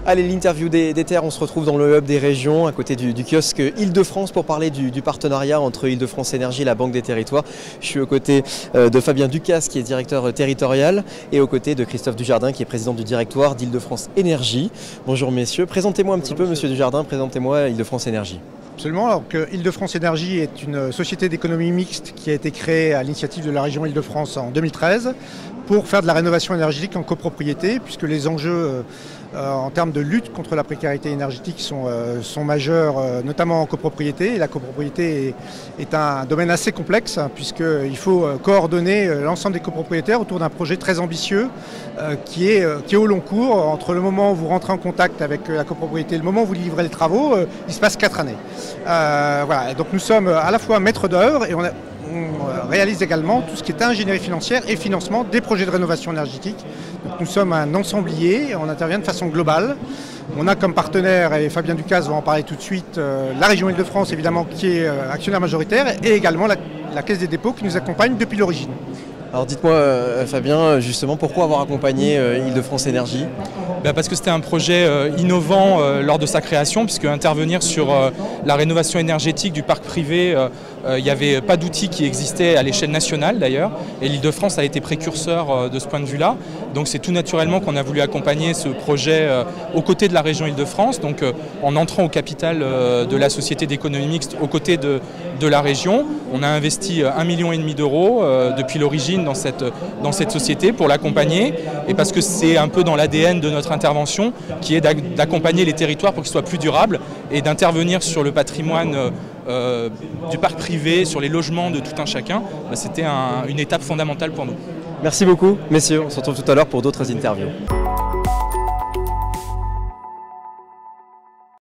Allez, l'interview des terres, on se retrouve dans le hub des régions, à côté du kiosque Île-de-France pour parler du partenariat entre Île-de-France Énergie et la Banque des Territoires. Je suis aux côtés de Fabien Ducasse, qui est directeur territorial, et aux côtés de Christophe Dujardin, qui est président du directoire d'Île-de-France Énergie. Bonjour messieurs, présentez-moi un petit peu, monsieur Dujardin, présentez-moi Île-de-France Énergie. Absolument. Alors que Île-de-France Énergie est une société d'économie mixte qui a été créée à l'initiative de la région Île-de-France en 2013 pour faire de la rénovation énergétique en copropriété, puisque les enjeux en termes de lutte contre la précarité énergétique sont majeurs, notamment en copropriété. Et la copropriété est un domaine assez complexe, puisqu'il faut coordonner l'ensemble des copropriétaires autour d'un projet très ambitieux qui est au long cours. Entre le moment où vous rentrez en contact avec la copropriété et le moment où vous livrez les travaux, il se passe 4 années. Voilà. Donc nous sommes à la fois maîtres d'œuvre et on réalise également tout ce qui est ingénierie financière et financement des projets de rénovation énergétique. Donc nous sommes un ensemblier, on intervient de façon globale. On a comme partenaire, et Fabien Ducasse va en parler tout de suite, la région Île-de-France évidemment qui est actionnaire majoritaire, et également la Caisse des dépôts qui nous accompagne depuis l'origine. Alors dites-moi Fabien, justement, pourquoi avoir accompagné Île-de-France Énergie ? Parce que c'était un projet innovant lors de sa création, puisque intervenir sur la rénovation énergétique du parc privé, il n'y avait pas d'outils qui existaient à l'échelle nationale d'ailleurs, et l'Île-de-France a été précurseur de ce point de vue-là. Donc c'est tout naturellement qu'on a voulu accompagner ce projet aux côtés de la région Île-de-France, donc en entrant au capital de la société d'économie mixte aux côtés de la région. On a investi 1,5 million d'euros depuis l'origine dans cette société pour l'accompagner, et parce que c'est un peu dans l'ADN de notre intervention qui est d'accompagner les territoires pour qu'ils soient plus durables et d'intervenir sur le patrimoine du parc privé, sur les logements de tout un chacun. C'était une étape fondamentale pour nous. Merci beaucoup messieurs, on se retrouve tout à l'heure pour d'autres interviews.